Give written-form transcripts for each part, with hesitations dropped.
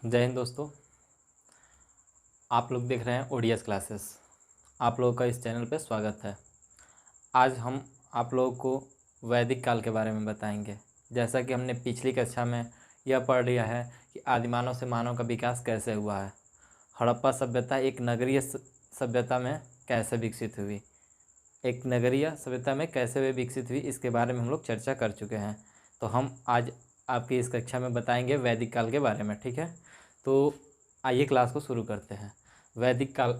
जय हिंद दोस्तों। आप लोग देख रहे हैं ओडीएस क्लासेस। आप लोगों का इस चैनल पे स्वागत है। आज हम आप लोगों को वैदिक काल के बारे में बताएंगे। जैसा कि हमने पिछली कक्षा में यह पढ़ लिया है कि आदिमानव से मानव का विकास कैसे हुआ है। हड़प्पा सभ्यता एक नगरीय सभ्यता में कैसे विकसित हुई, एक नगरीय सभ्यता में कैसे वे विकसित हुई, इसके बारे में हम लोग चर्चा कर चुके हैं। तो हम आज आपकी इस कक्षा में बताएंगे वैदिक काल के बारे में। ठीक है, तो आइए क्लास को शुरू करते हैं। वैदिक काल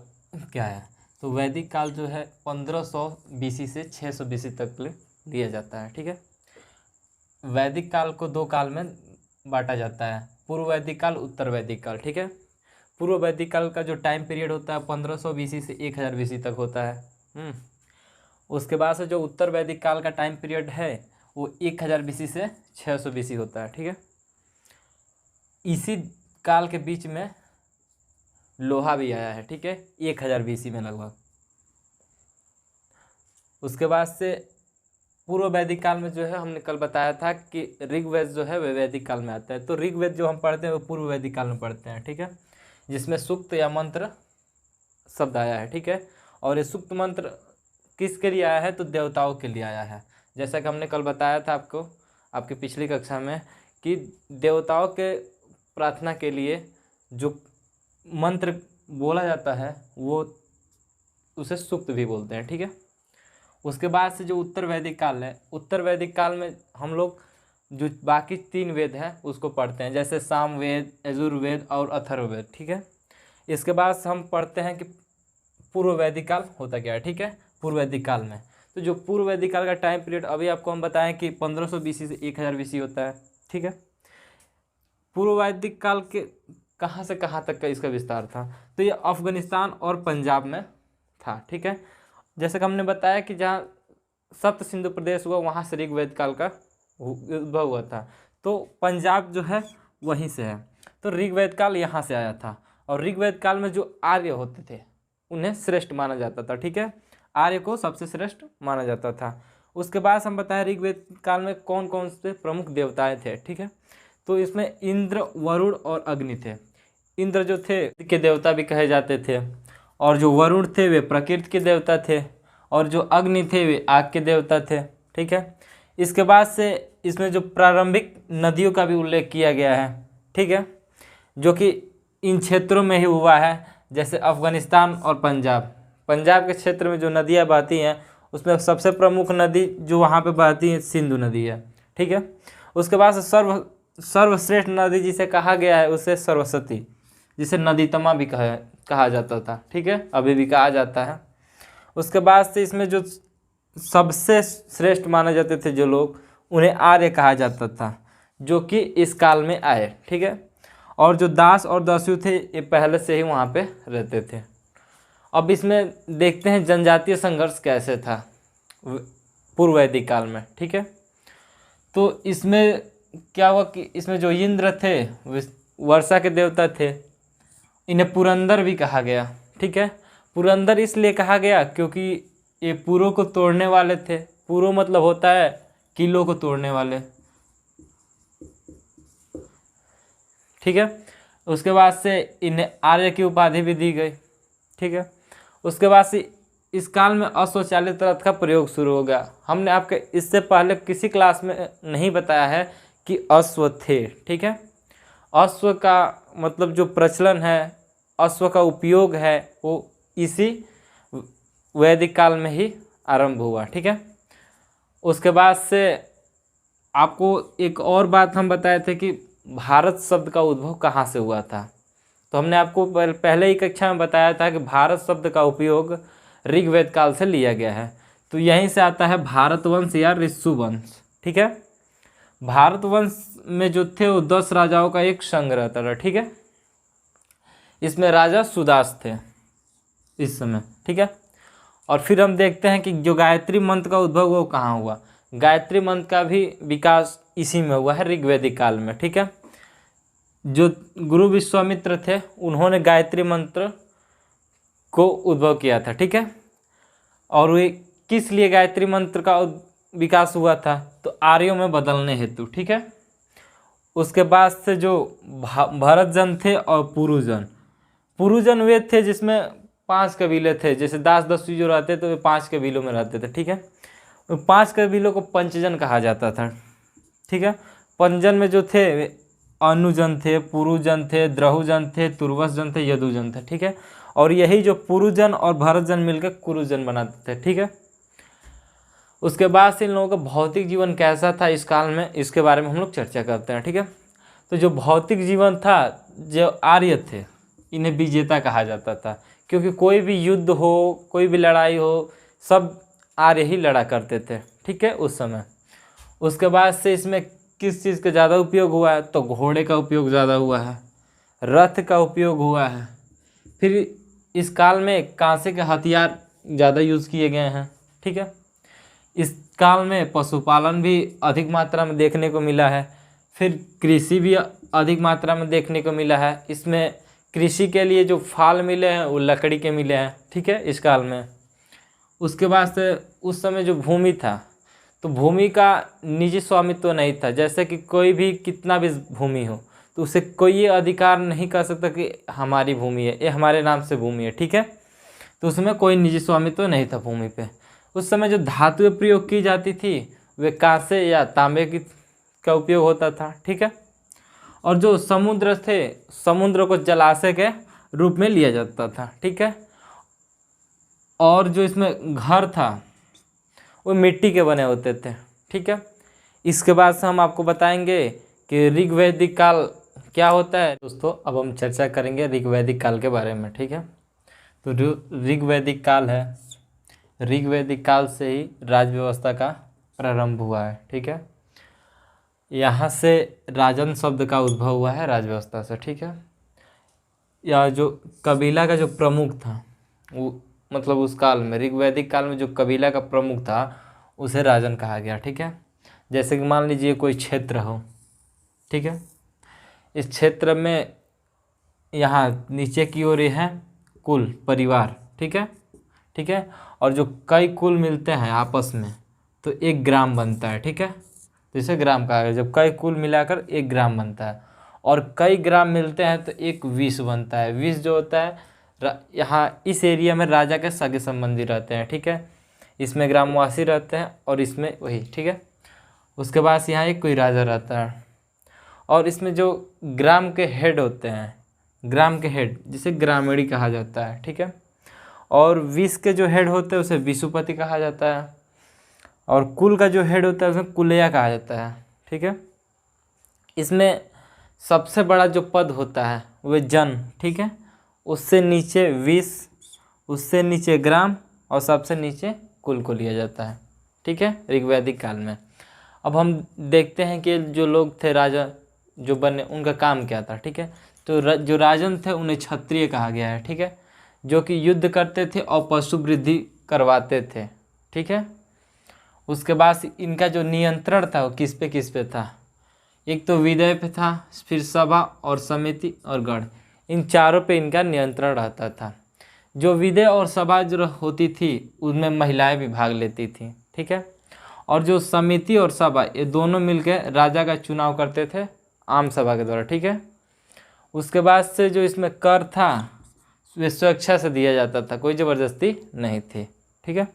क्या है? तो वैदिक काल जो है 1500 बीसी से 600 बीसी तक लिया जाता है। ठीक है, वैदिक काल को दो काल में बांटा जाता है, पूर्व वैदिक काल, उत्तर वैदिक काल। ठीक है, पूर्व वैदिक काल का जो टाइम पीरियड होता है 1500 बीसी से 1000 बीसी तक होता है। उसके बाद से जो उत्तर वैदिक काल का टाइम पीरियड है वो 1000 बीसी से 600 बीसी होता है। ठीक है, इसी काल के बीच में लोहा भी आया है। ठीक है, 1000 बीसी में लगभग। उसके बाद से पूर्व वैदिक काल में जो है हमने कल बताया था कि ऋग्वेद जो है वह वैदिक काल में आता है। तो ऋग्वेद जो हम पढ़ते हैं वो पूर्व वैदिक काल में पढ़ते हैं। ठीक है, जिसमें सूक्त या मंत्र शब्द आया है। ठीक है, और ये सूक्त मंत्र किसके लिए आया है? तो देवताओं के लिए आया है। जैसा कि हमने कल बताया था आपको आपकी पिछली कक्षा में कि देवताओं के प्रार्थना के लिए जो मंत्र बोला जाता है वो उसे सूक्त भी बोलते हैं। ठीक है, उसके बाद से जो उत्तर वैदिक काल है, उत्तर वैदिक काल में हम लोग जो बाकी 3 वेद हैं उसको पढ़ते हैं, जैसे सामवेद, यजुर्वेद और अथर्ववेद। ठीक है, इसके बाद से हम पढ़ते हैं कि पूर्व वैदिक काल होता क्या है। ठीक है, पूर्व वैदिक काल में तो जो पूर्व वैदिक काल का टाइम पीरियड अभी आपको हम बताएं कि 1500 बीसी से 1000 बीसी होता है। ठीक है, पूर्व वैदिक काल के कहाँ से कहाँ तक का इसका विस्तार था? तो ये अफगानिस्तान और पंजाब में था। ठीक है, जैसे कि हमने बताया कि जहाँ सप्त सिंधु प्रदेश हुआ वहाँ से ऋग्वेद काल का उद्भव हुआ था। तो पंजाब जो है वहीं से है। तो ऋग्वेद काल यहाँ से आया था। और ऋग्वेद काल में जो आर्य होते थे उन्हें श्रेष्ठ माना जाता था। ठीक है, आर्य को सबसे श्रेष्ठ माना जाता था। उसके बाद हम बताएं ऋग्वेद काल में कौन कौन से प्रमुख देवताएं थे। ठीक है, तो इसमें इंद्र, वरुण और अग्नि थे। इंद्र जो थे के देवता भी कहे जाते थे, और जो वरुण थे वे प्रकृति के देवता थे, और जो अग्नि थे वे आग के देवता थे। ठीक है, इसके बाद से इसमें जो प्रारंभिक नदियों का भी उल्लेख किया गया है। ठीक है, जो कि इन क्षेत्रों में ही हुआ है, जैसे अफगानिस्तान और पंजाब। पंजाब के क्षेत्र में जो नदियाँ बहती हैं उसमें सबसे प्रमुख नदी जो वहाँ पे बहती है सिंधु नदी है। ठीक है, उसके बाद से सर्वश्रेष्ठ नदी जिसे कहा गया है उसे सरस्वती, जिसे नदीतमा भी कहा जाता था। ठीक है, अभी भी कहा जाता है। उसके बाद से इसमें जो सबसे श्रेष्ठ माने जाते थे जो लोग, उन्हें आर्य कहा जाता था, जो कि इस काल में आए। ठीक है, और जो दास और दासियों थे ये पहले से ही वहाँ पे रहते थे। अब इसमें देखते हैं जनजातीय संघर्ष कैसे था पूर्व वैदिक काल में। ठीक है, तो इसमें क्या हुआ कि इसमें जो इंद्र थे वर्षा के देवता थे, इन्हें पुरंदर भी कहा गया। ठीक है, पुरंदर इसलिए कहा गया क्योंकि ये पुरों को तोड़ने वाले थे। पुरों मतलब होता है किलों को तोड़ने वाले। ठीक है, उसके बाद से इन्हें आर्य की उपाधि भी दी गई। ठीक है, उसके बाद से इस काल में अश्वचालित रथ का प्रयोग शुरू हो गया। हमने आपके इससे पहले किसी क्लास में नहीं बताया है कि अश्व थे। ठीक है, अश्व का मतलब जो प्रचलन है, अश्व का उपयोग है, वो इसी वैदिक काल में ही आरंभ हुआ। ठीक है, उसके बाद से आपको एक और बात हम बताए थे कि भारत शब्द का उद्भव कहाँ से हुआ था। तो हमने आपको पहले ही कक्षा में बताया था कि भारत शब्द का उपयोग ऋग्वेद काल से लिया गया है। तो यहीं से आता है भारतवंश या ऋषुवंश। ठीक है, भारतवंश में जो थे वो 10 राजाओं का एक संग्रह था। ठीक है, इसमें राजा सुदास थे इस समय। ठीक है, और फिर हम देखते हैं कि जो गायत्री मंत्र का उद्भव वो कहाँ हुआ। गायत्री मंत्र का भी विकास इसी में हुआ है, ऋग्वेदिक काल में। ठीक है, जो गुरु विश्वामित्र थे उन्होंने गायत्री मंत्र को उद्भव किया था। ठीक है, और वे किस लिए गायत्री मंत्र का विकास हुआ था? तो आर्यों में बदलने हेतु। ठीक है, उसके बाद से जो भरतजन थे और पुरुजन वे थे जिसमें 5 कबीले थे। जैसे दास दस्यु जो रहते थे वे 5 कबीलों में रहते थे, ठीक है। तो 5 कबीलों को पंचजन कहा जाता था, ठीक है। पंचजन में जो थे वे अनुजन थे, पुरुजन थे, द्रहुजन थे, तुर्वसजन थे, यदुजन थे, ठीक है। और यही जो पुरुजन और भरतजन मिलकर कुरुजन बनाते थे, ठीक है। उसके बाद से इन लोगों का भौतिक जीवन कैसा था इस काल में, इसके बारे में हम लोग चर्चा करते हैं, ठीक है। तो जो भौतिक जीवन था, जो आर्य थे, इन्हें विजेता कहा जाता था, क्योंकि कोई भी युद्ध हो, कोई भी लड़ाई हो, सब आर्य ही लड़ा करते थे, ठीक है, उस समय। उसके बाद से इसमें किस चीज़ का ज़्यादा उपयोग हुआ है, तो घोड़े का उपयोग ज़्यादा हुआ है, रथ का उपयोग हुआ है। फिर इस काल में कांसे के हथियार ज़्यादा यूज़ किए गए हैं, ठीक है। इस काल में पशुपालन भी अधिक मात्रा में देखने को मिला है। फिर कृषि भी अधिक मात्रा में देखने को मिला है। इसमें कृषि के लिए जो फाल मिले हैं वो लकड़ी के मिले हैं, ठीक है, इस काल में। उसके बाद से उस समय जो भूमि था, तो भूमि का निजी स्वामित्व तो नहीं था। जैसे कि कोई भी कितना भी भूमि हो तो उसे कोई ये अधिकार नहीं कर सकता कि हमारी भूमि है, ये हमारे नाम से भूमि है, ठीक है। तो उसमें कोई निजी स्वामित्व तो नहीं था भूमि पे। उस समय जो धातुएं प्रयोग की जाती थी वे कांसे या तांबे की का उपयोग होता था, ठीक है। और जो समुद्र थे, समुद्र को जलाशय के रूप में लिया जाता था, ठीक है। और जो इसमें घर था वो मिट्टी के बने होते थे, ठीक है। इसके बाद से हम आपको बताएंगे कि ऋग्वैदिक काल क्या होता है। दोस्तों अब हम चर्चा करेंगे ऋग्वैदिक काल के बारे में, ठीक है। तो ऋग्वैदिक काल है, ऋग्वैदिक काल से ही राज व्यवस्था का प्रारंभ हुआ है, ठीक है। यहाँ से राजन शब्द का उद्भव हुआ है, राज व्यवस्था से, ठीक है। या जो कबीला का जो प्रमुख था वो, मतलब उस काल में, ऋग्वैदिक काल में जो कबीला का प्रमुख था उसे राजन कहा गया, ठीक है। जैसे कि मान लीजिए कोई क्षेत्र हो, ठीक है। इस क्षेत्र में यहाँ नीचे की ओर ये है कुल परिवार, ठीक है, ठीक है। और जो कई कुल मिलते हैं आपस में तो एक ग्राम बनता है, ठीक है। तो इसे ग्राम कहा गया। जब कई कुल मिलाकर एक ग्राम बनता है और कई ग्राम मिलते हैं तो एक विष बनता है। विष जो होता है, यहाँ इस एरिया में राजा के सगे संबंधी रहते हैं, ठीक है। इसमें ग्रामवासी रहते हैं और इसमें वही, ठीक है। उसके बाद यहाँ एक कोई राजा रहता है और इसमें जो ग्राम के हेड होते हैं, ग्राम के हेड जिसे ग्रामीणी कहा जाता है, ठीक है। और विष के जो हेड होते हैं उसे विषुपति कहा जाता है और कुल का जो हेड होता है उसे कुलया कहा जाता है, ठीक है। इसमें सबसे बड़ा जो पद होता है वह जन, ठीक है। उससे नीचे विष, उससे नीचे ग्राम और सबसे नीचे कुल को लिया जाता है, ठीक है, ऋग्वैदिक काल में। अब हम देखते हैं कि जो लोग थे राजा जो बने उनका काम क्या था, ठीक है। तो जो राजन थे उन्हें क्षत्रिय कहा गया है, ठीक है, जो कि युद्ध करते थे और पशु वृद्धि करवाते थे, ठीक है। उसके बाद इनका जो नियंत्रण था वो किस पे था, एक तो विदय पे था, फिर सभा और समिति और गढ़, इन चारों पे इनका नियंत्रण रहता था। जो विदय और सभा जो होती थी उनमें महिलाएं भी भाग लेती थी, ठीक है। और जो समिति और सभा ये दोनों मिलकर राजा का चुनाव करते थे आम सभा के द्वारा, ठीक है। उसके बाद से जो इसमें कर था वे स्वेच्छा से दिया जाता था, कोई ज़बरदस्ती नहीं थी, ठीक है।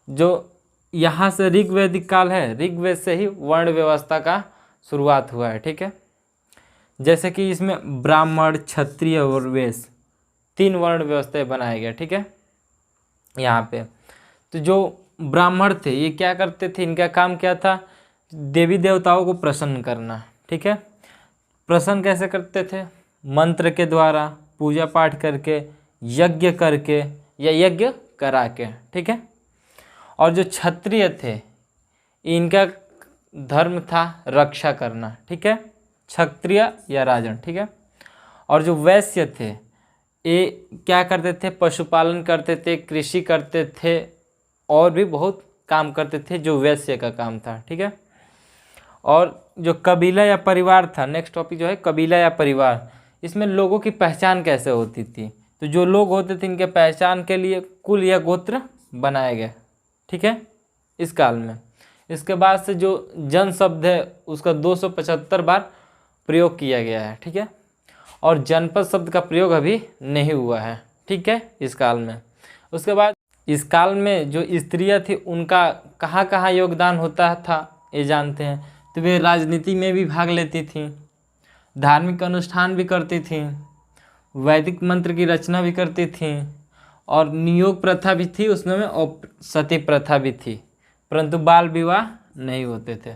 जो यहाँ से ऋग्वैदिक काल है, ऋग्वेद से ही वर्ण व्यवस्था का शुरुआत हुआ है, ठीक है। जैसे कि इसमें ब्राह्मण, क्षत्रिय और वैश्य 3 वर्ण व्यवस्थाएं बनाए गए, ठीक है। यहाँ पे तो जो ब्राह्मण थे ये क्या करते थे, इनका काम क्या था, देवी देवताओं को प्रसन्न करना, ठीक है। प्रसन्न कैसे करते थे, मंत्र के द्वारा, पूजा पाठ करके, यज्ञ करके या यज्ञ करा के, ठीक है। और जो क्षत्रिय थे इनका धर्म था रक्षा करना, ठीक है, क्षत्रिय या राजन, ठीक है। और जो वैश्य थे ये क्या करते थे, पशुपालन करते थे, कृषि करते थे और भी बहुत काम करते थे जो वैश्य का काम था, ठीक है। और जो कबीला या परिवार था, नेक्स्ट टॉपिक जो है कबीला या परिवार, इसमें लोगों की पहचान कैसे होती थी, तो जो लोग होते थे इनके पहचान के लिए कुल या गोत्र बनाए गए, ठीक है, इस काल में। इसके बाद से जो जन शब्द है उसका 275 बार प्रयोग किया गया है, ठीक है। और जनपद शब्द का प्रयोग अभी नहीं हुआ है, ठीक है, इस काल में। उसके बाद इस काल में जो स्त्रियां थी उनका कहाँ कहाँ योगदान होता था ये जानते हैं। तो वे राजनीति में भी भाग लेती थीं, धार्मिक अनुष्ठान भी करती थीं, वैदिक मंत्र की रचना भी करती थीं, और नियोग प्रथा भी थी उसमें और सती प्रथा भी थी, परंतु बाल विवाह नहीं होते थे,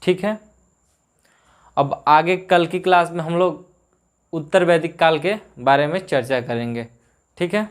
ठीक है। अब आगे कल की क्लास में हम लोग उत्तर वैदिक काल के बारे में चर्चा करेंगे, ठीक है।